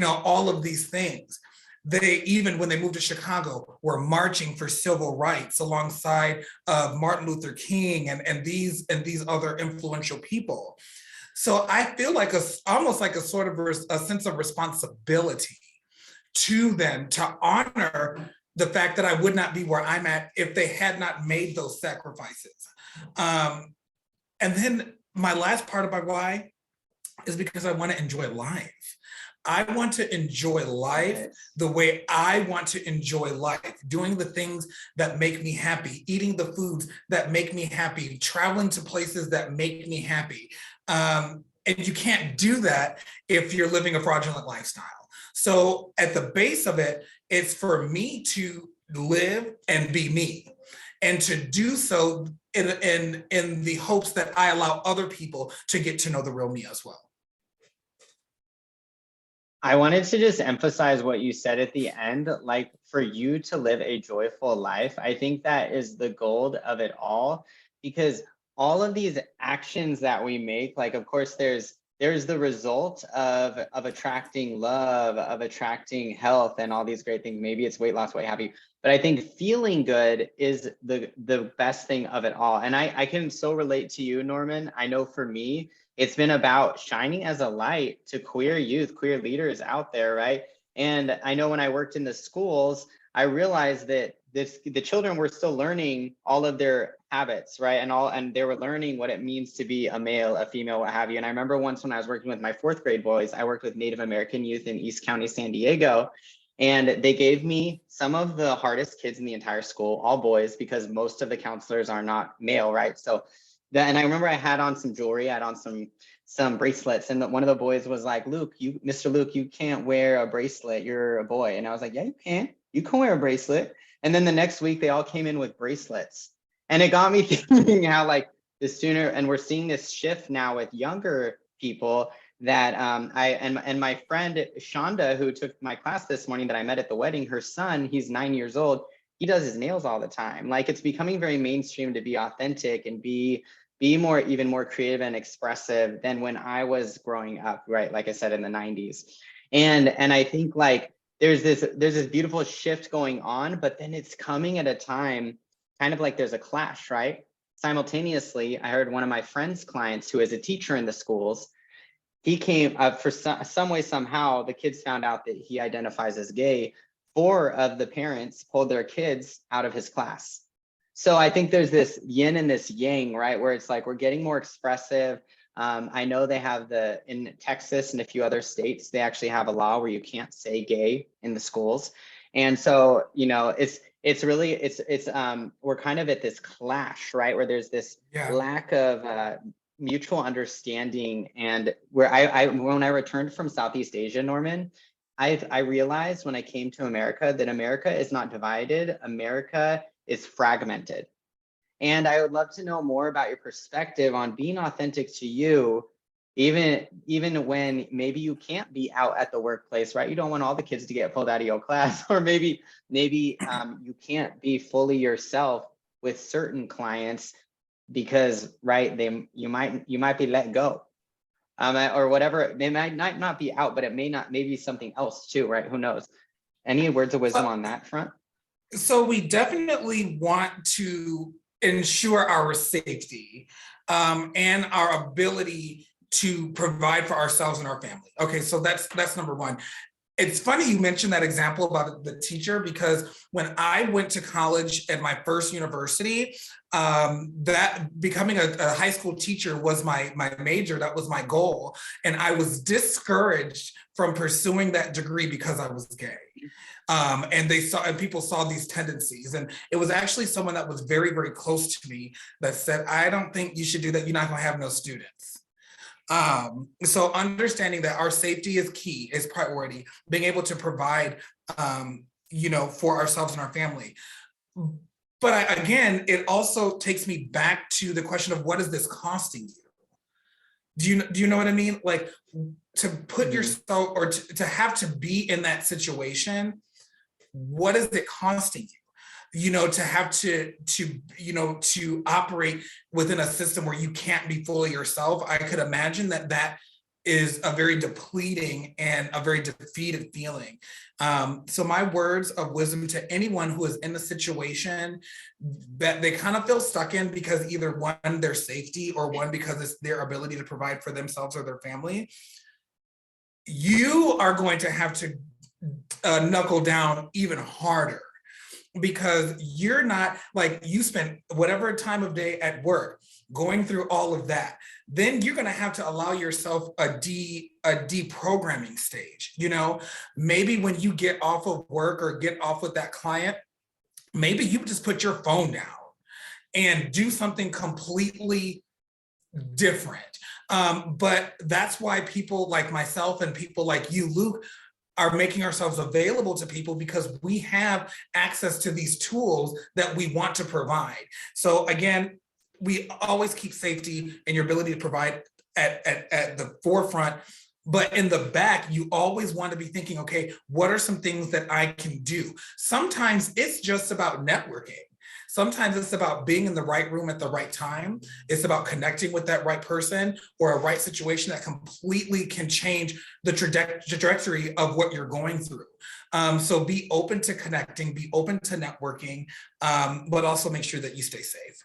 all of these things. They, even when they moved to Chicago, were marching for civil rights alongside Martin Luther King and these other influential people. So I feel like almost like a sort of a sense of responsibility to them, to honor the fact that I would not be where I'm at if they had not made those sacrifices. And then my last part of my why is because I want to enjoy life. I want to enjoy life the way I want to enjoy life, doing the things that make me happy, eating the foods that make me happy, traveling to places that make me happy. And you can't do that if you're living a fraudulent lifestyle. So at the base of it, it's for me to live and be me, and to do so in the hopes that I allow other people to get to know the real me as well. I wanted to just emphasize what you said at the end, like for you to live a joyful life. I think that is the gold of it all, because all of these actions that we make, like, of course, there's the result of attracting love, of attracting health and all these great things. Maybe it's weight loss, what have you. But I think feeling good is the best thing of it all. And I can so relate to you, Norman. I know for me, it's been about shining as a light to queer youth, queer leaders out there, right? And I know when I worked in the schools, I realized that the children were still learning all of their habits, right? And they were learning what it means to be a male, a female, what have you. And I remember once when I was working with my 4th grade boys, I worked with Native American youth in East County, San Diego. And they gave me some of the hardest kids in the entire school, all boys, because most of the counselors are not male, right? So and I remember I had on some jewelry, I had on some bracelets, and one of the boys was like, Mr. Luke, you can't wear a bracelet, you're a boy. And I was like, yeah, you can wear a bracelet. And then the next week they all came in with bracelets. And it got me thinking how, like, the sooner, and we're seeing this shift now with younger people, that and my friend Shonda, who took my class this morning that I met at the wedding, her son, he's 9 years old, he does his nails all the time. Like, it's becoming very mainstream to be authentic and be even more creative and expressive than when I was growing up, right? Like I said, in the 90s. And I think, like, there's this beautiful shift going on, but then it's coming at a time kind of like there's a clash, right? Simultaneously, I heard one of my friend's clients, who is a teacher in the schools, he came for some way, somehow, the kids found out that he identifies as gay. 4 of the parents pulled their kids out of his class. So I think there's this yin and this yang, right? Where it's like we're getting more expressive. I know they have in Texas and a few other states, they actually have a law where you can't say gay in the schools. And so, it's really, we're kind of at this clash, right? Where there's this Yeah. lack of mutual understanding. And where when I returned from Southeast Asia, Norman, I realized when I came to America that America is not divided, America is fragmented. And I would love to know more about your perspective on being authentic to you, even when maybe you can't be out at the workplace, right? You don't want all the kids to get pulled out of your class, or maybe you can't be fully yourself with certain clients because, right, you might be let go, or whatever. They might not be out, but it may be something else too, right? Who knows? Any words of wisdom on that front? So we definitely want to ensure our safety and our ability to provide for ourselves and our family. Okay, so that's number one. It's funny you mentioned that example about the teacher, because when I went to college at my first university, that becoming a high school teacher was my major, that was my goal. And I was discouraged from pursuing that degree because I was gay. And people saw these tendencies. And it was actually someone that was very, very close to me that said, I don't think you should do that. You're not gonna have no students. So understanding that our safety is key, is priority, being able to provide, for ourselves and our family. But again, it also takes me back to the question of what is this costing you? Do you know what I mean? Like, to put yourself, or to have to be in that situation, what is it costing you? To have to operate within a system where you can't be fully yourself. I could imagine that is a very depleting and a very defeated feeling. So my words of wisdom to anyone who is in a situation that they kind of feel stuck in, because either one, their safety, or one, because it's their ability to provide for themselves or their family, you are going to have to knuckle down even harder, because you're not, like, you spent whatever time of day at work going through all of that. Then you're going to have to allow yourself a deprogramming stage. Maybe when you get off of work or get off with that client, maybe you just put your phone down and do something completely different. But that's why people like myself and people like you, Luke, are making ourselves available to people, because we have access to these tools that we want to provide. So again, we always keep safety and your ability to provide at the forefront. But in the back, you always want to be thinking, okay, what are some things that I can do? Sometimes it's just about networking. Sometimes it's about being in the right room at the right time. It's about connecting with that right person or a right situation that completely can change the trajectory of what you're going through. So be open to connecting, be open to networking, but also make sure that you stay safe.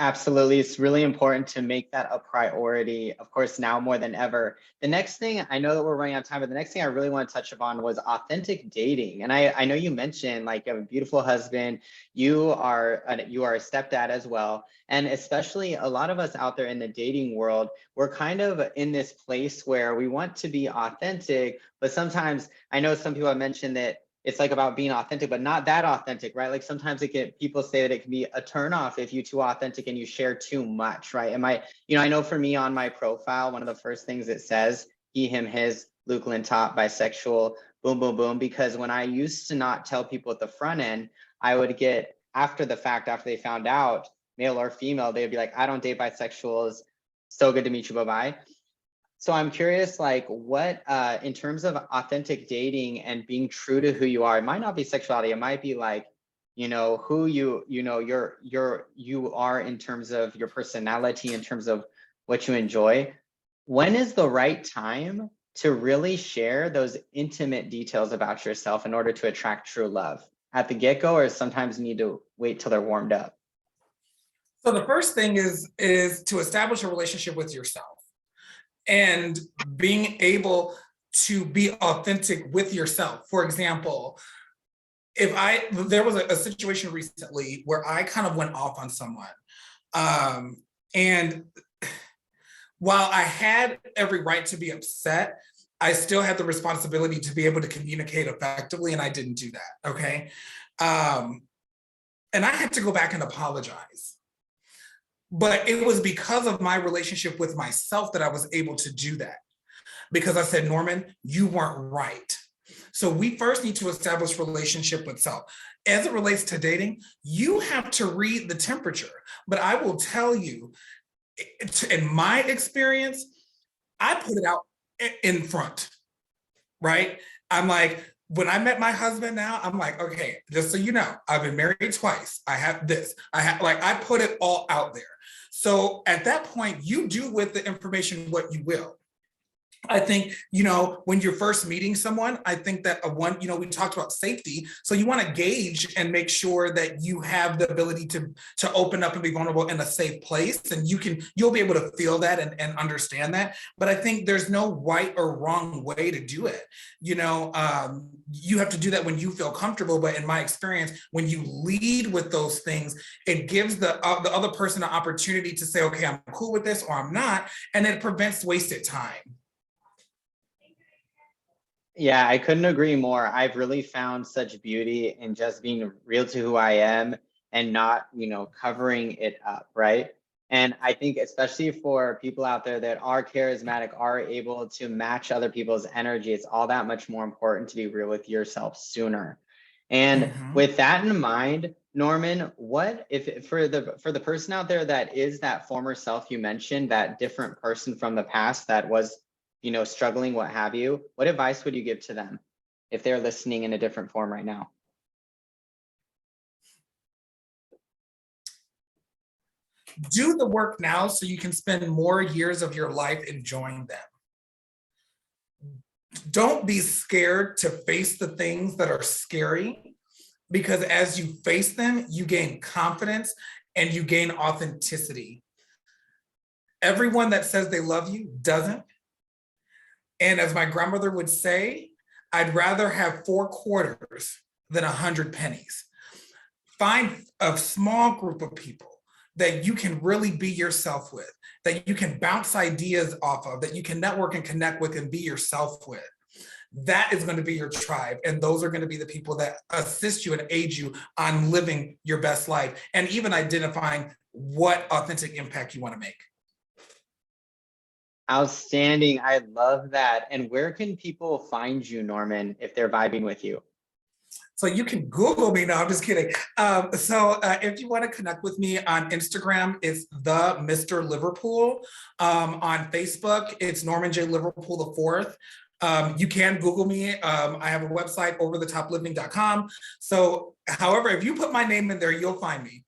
Absolutely. It's really important to make that a priority, of course, now more than ever. The next thing, I know that we're running out of time, but the next thing I really want to touch upon was authentic dating. And I know you mentioned, like, you have a beautiful husband, you are a stepdad as well. And especially a lot of us out there in the dating world, we're kind of in this place where we want to be authentic, but sometimes I know some people have mentioned that it's like about being authentic, but not that authentic, right? Like sometimes people say that it can be a turnoff if you're too authentic and you share too much, right? I know for me on my profile, one of the first things it says, he, him, his, Luke Lintop, bisexual, boom, boom, boom. Because when I used to not tell people at the front end, I would get, after the fact, after they found out, male or female, they'd be like, I don't date bisexuals. So good to meet you, bye-bye. So I'm curious, like, what, in terms of authentic dating and being true to who you are, it might not be sexuality. It might be like, who you are in terms of your personality, in terms of what you enjoy. When is the right time to really share those intimate details about yourself in order to attract true love? At the get-go, or sometimes need to wait till they're warmed up? So the first thing is to establish a relationship with yourself. and being able to be authentic with yourself. For example, there was a situation recently where I kind of went off on someone. And while I had every right to be upset, I still had the responsibility to be able to communicate effectively, and I didn't do that, okay? And I had to go back and apologize. But it was because of my relationship with myself that I was able to do that. Because I said, Norman, you weren't right. So we first need to establish relationship with self. As it relates to dating, you have to read the temperature. But I will tell you, in my experience, I put it out in front, right? I'm like, when I met my husband now, I'm like, okay, just so you know, I've been married twice. I have this. I put it all out there. So at that point, you do with the information what you will. I think, when you're first meeting someone, I think that we talked about safety. So you want to gauge and make sure that you have the ability to open up and be vulnerable in a safe place. And you'll be able to feel that and understand that. But I think there's no right or wrong way to do it. You have to do that when you feel comfortable. But in my experience, when you lead with those things, it gives the other person an opportunity to say, okay, I'm cool with this or I'm not. And it prevents wasted time. Yeah, I couldn't agree more. I've really found such beauty in just being real to who I am and not, covering it up, right? And I think especially for people out there that are charismatic, are able to match other people's energy, it's all that much more important to be real with yourself sooner. And with that in mind, Norman, what if for the person out there that is that former self you mentioned, that different person from the past that was struggling, what have you, what advice would you give to them if they're listening in a different form right now? Do the work now so you can spend more years of your life enjoying them. Don't be scared to face the things that are scary, because as you face them, you gain confidence and you gain authenticity. Everyone that says they love you doesn't. And as my grandmother would say, I'd rather have 4 quarters than 100 pennies. Find a small group of people that you can really be yourself with, that you can bounce ideas off of, that you can network and connect with and be yourself with. That is going to be your tribe. And those are going to be the people that assist you and aid you on living your best life and even identifying what authentic impact you want to make. Outstanding. I love that. And where can people find you, Norman, if they're vibing with you? So you can Google me. No, I'm just kidding. If you want to connect with me on Instagram, it's the Mr. Liverpool. On Facebook, it's Norman J. Liverpool IV. You can Google me. I have a website, overthetopliving.com. So however, if you put my name in there, you'll find me.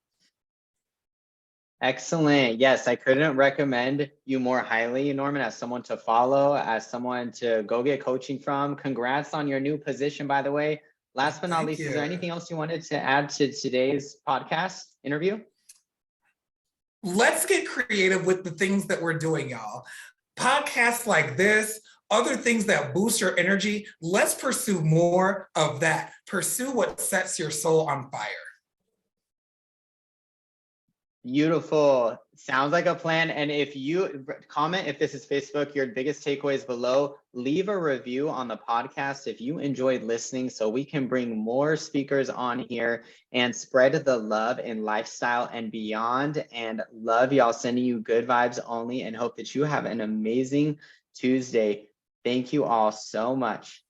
Excellent. Yes, I couldn't recommend you more highly, Norman, as someone to follow, as someone to go get coaching from. Congrats on your new position, by the way. Last but not least, is there anything else you wanted to add to today's podcast interview? Let's get creative with the things that we're doing, y'all. Podcasts like this, other things that boost your energy, let's pursue more of that. Pursue what sets your soul on fire. Beautiful. Sounds like a plan. And if you comment, if this is Facebook, your biggest takeaways below, leave a review on the podcast if you enjoyed listening, so we can bring more speakers on here and spread the love in lifestyle and beyond. And love y'all, sending you good vibes only, and hope that you have an amazing Tuesday. Thank you all so much.